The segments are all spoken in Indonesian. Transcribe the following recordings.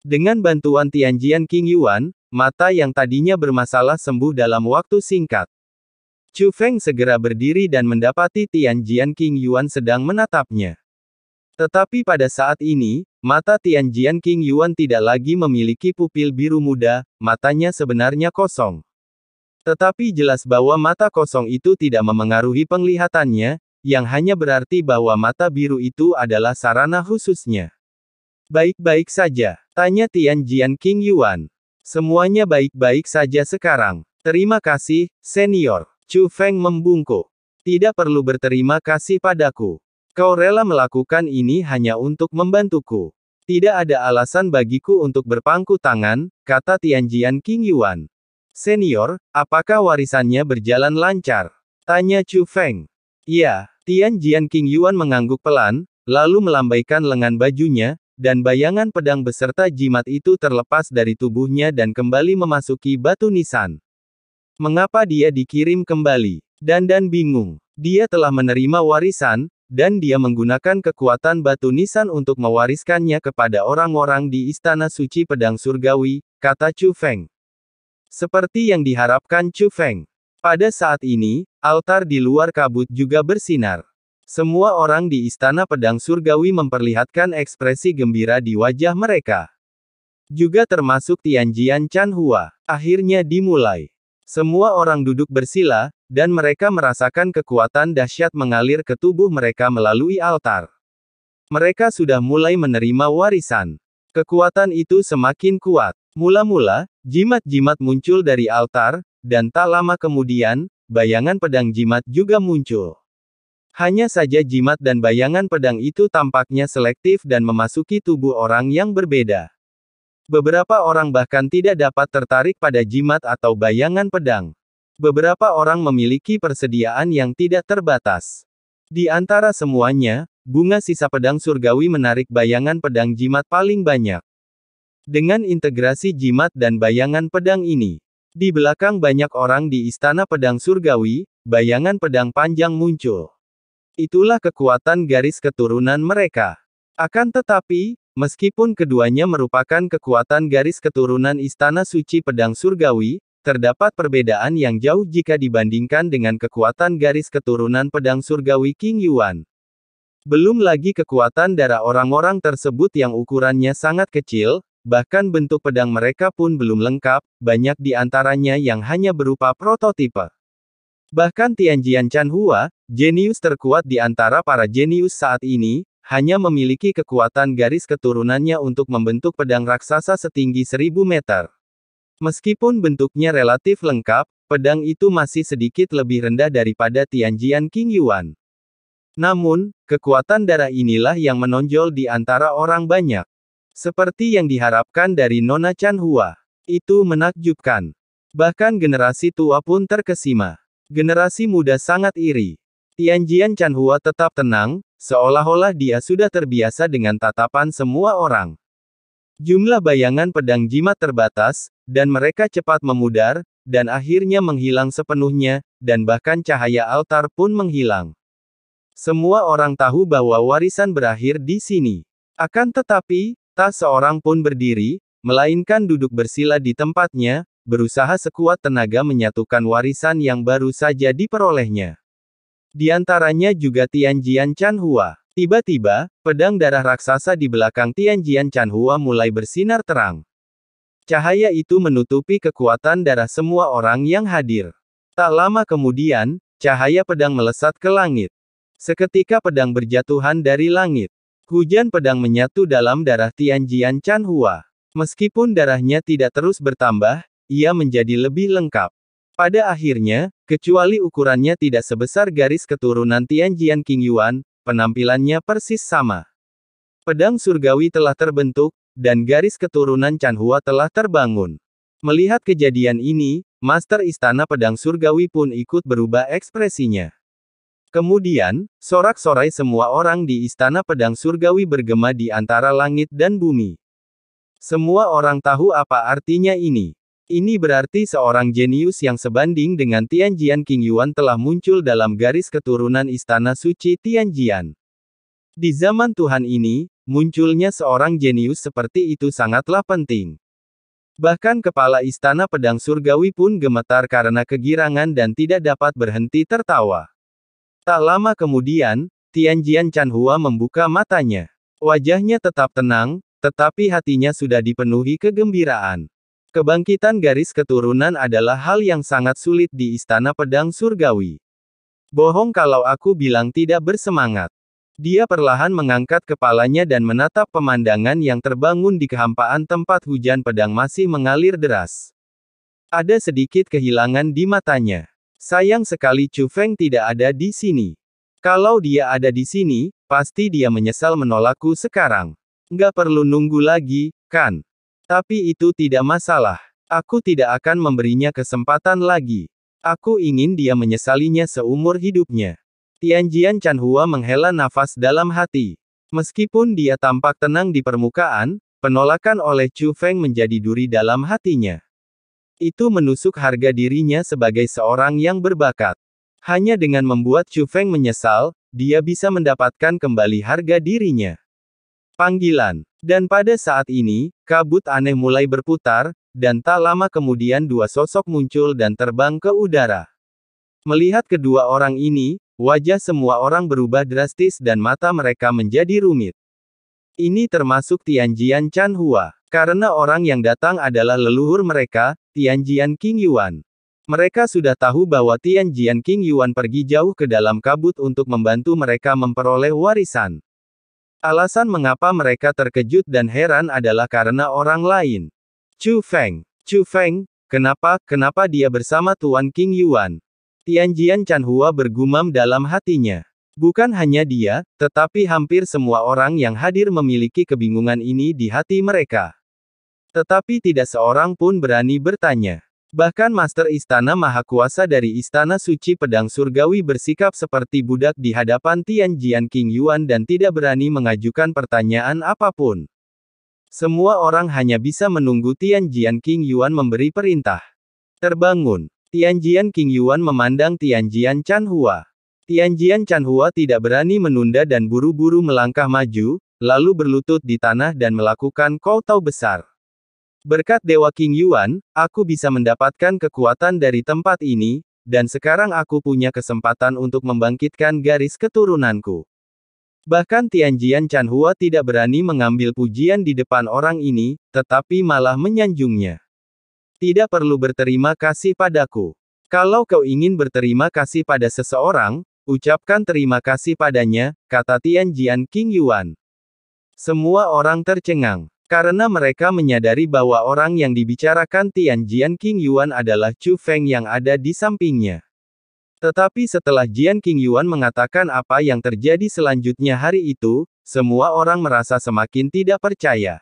Dengan bantuan Tianjian King Yuan, mata yang tadinya bermasalah sembuh dalam waktu singkat. Chu Feng segera berdiri dan mendapati Tianjian King Yuan sedang menatapnya. Tetapi pada saat ini, mata Tianjian King Yuan tidak lagi memiliki pupil biru muda, matanya sebenarnya kosong. Tetapi jelas bahwa mata kosong itu tidak memengaruhi penglihatannya, yang hanya berarti bahwa mata biru itu adalah sarana khususnya. Baik-baik saja, tanya Tianjian King Yuan. Semuanya baik-baik saja sekarang. Terima kasih, senior. Chu Feng membungkuk. Tidak perlu berterima kasih padaku. Kau rela melakukan ini hanya untuk membantuku. Tidak ada alasan bagiku untuk berpangku tangan, kata Tianjian King Yuan. Senior, apakah warisannya berjalan lancar? Tanya Chu Feng. Ya, Tianjian King Yuan mengangguk pelan, lalu melambaikan lengan bajunya, dan bayangan pedang beserta jimat itu terlepas dari tubuhnya dan kembali memasuki batu nisan. Mengapa dia dikirim kembali? Dandan bingung. Dia telah menerima warisan, dan dia menggunakan kekuatan batu nisan untuk mewariskannya kepada orang-orang di Istana Suci Pedang Surgawi, kata Chu Feng. Seperti yang diharapkan Chu Feng. Pada saat ini, altar di luar kabut juga bersinar. Semua orang di Istana Pedang Surgawi memperlihatkan ekspresi gembira di wajah mereka. Juga termasuk Tianjian Chanhua. Akhirnya dimulai. Semua orang duduk bersila, dan mereka merasakan kekuatan dahsyat mengalir ke tubuh mereka melalui altar. Mereka sudah mulai menerima warisan. Kekuatan itu semakin kuat. Mula-mula, jimat-jimat muncul dari altar, dan tak lama kemudian, bayangan pedang jimat juga muncul. Hanya saja jimat dan bayangan pedang itu tampaknya selektif dan memasuki tubuh orang yang berbeda. Beberapa orang bahkan tidak dapat tertarik pada jimat atau bayangan pedang. Beberapa orang memiliki persediaan yang tidak terbatas. Di antara semuanya, bunga sisa pedang surgawi menarik bayangan pedang jimat paling banyak. Dengan integrasi jimat dan bayangan pedang ini, di belakang banyak orang di Istana Pedang Surgawi, bayangan pedang panjang muncul. Itulah kekuatan garis keturunan mereka. Akan tetapi, meskipun keduanya merupakan kekuatan garis keturunan Istana Suci Pedang Surgawi, terdapat perbedaan yang jauh jika dibandingkan dengan kekuatan garis keturunan Pedang Surgawi King Yuan. Belum lagi kekuatan darah orang-orang tersebut yang ukurannya sangat kecil, bahkan bentuk pedang mereka pun belum lengkap, banyak di antaranya yang hanya berupa prototipe. Bahkan Tianjian Chanhua, jenius terkuat di antara para jenius saat ini, hanya memiliki kekuatan garis keturunannya untuk membentuk pedang raksasa setinggi 1000 meter. Meskipun bentuknya relatif lengkap, pedang itu masih sedikit lebih rendah daripada Tianjian King Yuan. Namun, kekuatan darah inilah yang menonjol di antara orang banyak. Seperti yang diharapkan dari Nona Chanhua. Itu menakjubkan. Bahkan generasi tua pun terkesima. Generasi muda sangat iri. Tianjian Chanhua tetap tenang, seolah-olah dia sudah terbiasa dengan tatapan semua orang. Jumlah bayangan pedang jimat terbatas, dan mereka cepat memudar, dan akhirnya menghilang sepenuhnya, dan bahkan cahaya altar pun menghilang. Semua orang tahu bahwa warisan berakhir di sini. Akan tetapi, tak seorang pun berdiri, melainkan duduk bersila di tempatnya, berusaha sekuat tenaga menyatukan warisan yang baru saja diperolehnya. Di antaranya juga Tianjian Chanhua. Tiba-tiba, pedang darah raksasa di belakang Tianjian Chanhua mulai bersinar terang. Cahaya itu menutupi kekuatan darah semua orang yang hadir. Tak lama kemudian, cahaya pedang melesat ke langit. Seketika pedang berjatuhan dari langit. Hujan pedang menyatu dalam darah Tianjian Chanhua. Meskipun darahnya tidak terus bertambah, ia menjadi lebih lengkap. Pada akhirnya, kecuali ukurannya tidak sebesar garis keturunan Tianjian King Yuan, penampilannya persis sama. Pedang surgawi telah terbentuk, dan garis keturunan Chanhua telah terbangun. Melihat kejadian ini, Master Istana Pedang Surgawi pun ikut berubah ekspresinya. Kemudian, sorak-sorai semua orang di Istana Pedang Surgawi bergema di antara langit dan bumi. Semua orang tahu apa artinya ini. Ini berarti seorang jenius yang sebanding dengan Tianjian King Yuan telah muncul dalam garis keturunan Istana Suci Tianjian. Di zaman Tuhan ini, munculnya seorang jenius seperti itu sangatlah penting. Bahkan kepala istana pedang surgawi pun gemetar karena kegirangan dan tidak dapat berhenti tertawa. Tak lama kemudian, Tianjian Chanhua membuka matanya. Wajahnya tetap tenang, tetapi hatinya sudah dipenuhi kegembiraan. Kebangkitan garis keturunan adalah hal yang sangat sulit di istana pedang surgawi. Bohong kalau aku bilang tidak bersemangat. Dia perlahan mengangkat kepalanya dan menatap pemandangan yang terbangun di kehampaan tempat hujan pedang masih mengalir deras. Ada sedikit kehilangan di matanya. Sayang sekali Chu Feng tidak ada di sini. Kalau dia ada di sini, pasti dia menyesal menolakku sekarang. Nggak perlu nunggu lagi, kan? Tapi itu tidak masalah. Aku tidak akan memberinya kesempatan lagi. Aku ingin dia menyesalinya seumur hidupnya. Tianjian Chanhua menghela nafas dalam hati. Meskipun dia tampak tenang di permukaan, penolakan oleh Chu Feng menjadi duri dalam hatinya. Itu menusuk harga dirinya sebagai seorang yang berbakat. Hanya dengan membuat Chu Feng menyesal, dia bisa mendapatkan kembali harga dirinya. Panggilan. Dan pada saat ini, kabut aneh mulai berputar, dan tak lama kemudian dua sosok muncul dan terbang ke udara. Melihat kedua orang ini, wajah semua orang berubah drastis dan mata mereka menjadi rumit. Ini termasuk Tianjian Chanhua, karena orang yang datang adalah leluhur mereka, Tianjian King Yuan. Mereka sudah tahu bahwa Tianjian King Yuan pergi jauh ke dalam kabut untuk membantu mereka memperoleh warisan. Alasan mengapa mereka terkejut dan heran adalah karena orang lain. Chu Feng, kenapa dia bersama Tuan King Yuan? Tianjian Chanhua bergumam dalam hatinya. Bukan hanya dia, tetapi hampir semua orang yang hadir memiliki kebingungan ini di hati mereka. Tetapi tidak seorang pun berani bertanya. Bahkan Master Istana Mahakuasa dari Istana Suci Pedang Surgawi bersikap seperti budak di hadapan Tianjian King Yuan dan tidak berani mengajukan pertanyaan apapun. Semua orang hanya bisa menunggu Tianjian King Yuan memberi perintah. Terbangun. Tianjian King Yuan memandang Tianjian Chanhua. Tianjian Chanhua tidak berani menunda dan buru-buru melangkah maju, lalu berlutut di tanah dan melakukan kowtow besar. Berkat Dewa King Yuan, aku bisa mendapatkan kekuatan dari tempat ini, dan sekarang aku punya kesempatan untuk membangkitkan garis keturunanku. Bahkan Tianjian Chanhua tidak berani mengambil pujian di depan orang ini, tetapi malah menyanjungnya. Tidak perlu berterima kasih padaku. Kalau kau ingin berterima kasih pada seseorang, ucapkan terima kasih padanya, kata Tianjian King Yuan. Semua orang tercengang, karena mereka menyadari bahwa orang yang dibicarakan Tianjian King Yuan adalah Chu Feng yang ada di sampingnya. Tetapi setelah Jian King Yuan mengatakan apa yang terjadi selanjutnya hari itu, semua orang merasa semakin tidak percaya.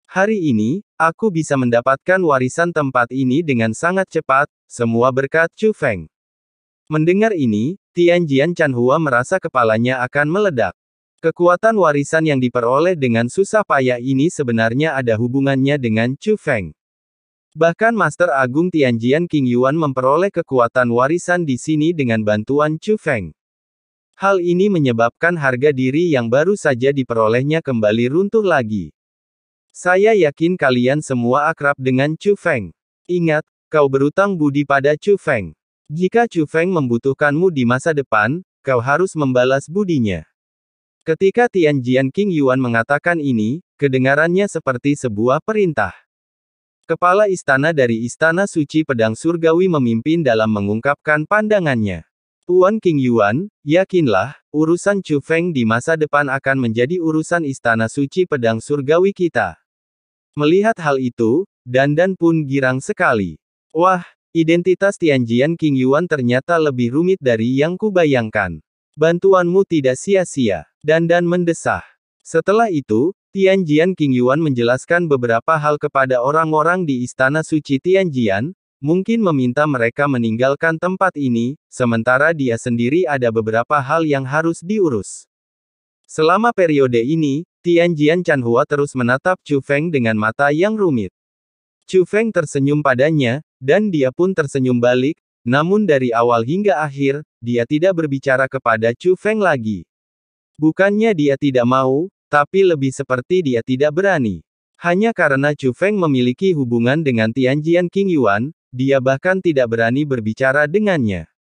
Hari ini, aku bisa mendapatkan warisan tempat ini dengan sangat cepat, semua berkat Chu Feng. Mendengar ini, Tianjian Chanhua merasa kepalanya akan meledak. Kekuatan warisan yang diperoleh dengan susah payah ini sebenarnya ada hubungannya dengan Chu Feng. Bahkan Master Agung Tianjian King Yuan memperoleh kekuatan warisan di sini dengan bantuan Chu Feng. Hal ini menyebabkan harga diri yang baru saja diperolehnya kembali runtuh lagi. Saya yakin kalian semua akrab dengan Chu Feng. Ingat, kau berutang budi pada Chu Feng. Jika Chu Feng membutuhkanmu di masa depan, kau harus membalas budinya. Ketika Tianjian King Yuan mengatakan ini, kedengarannya seperti sebuah perintah. Kepala istana dari Istana Suci Pedang Surgawi memimpin dalam mengungkapkan pandangannya. Tuan King Yuan, yakinlah, urusan Chu Feng di masa depan akan menjadi urusan Istana Suci Pedang Surgawi kita. Melihat hal itu, Dandan pun girang sekali. Wah, identitas Tianjian King Yuan ternyata lebih rumit dari yang kubayangkan. Bantuanmu tidak sia-sia, Dandan mendesah. Setelah itu, Tianjian King Yuan menjelaskan beberapa hal kepada orang-orang di Istana Suci Tianjian, mungkin meminta mereka meninggalkan tempat ini, sementara dia sendiri ada beberapa hal yang harus diurus. Selama periode ini, Tianjian Chanhua terus menatap Chu Feng dengan mata yang rumit. Chu Feng tersenyum padanya, dan dia pun tersenyum balik, namun dari awal hingga akhir, dia tidak berbicara kepada Chu Feng lagi. Bukannya dia tidak mau, Tapi lebih seperti dia tidak berani. Hanya karena Chu Feng memiliki hubungan dengan Tianjian King Yuan, dia bahkan tidak berani berbicara dengannya.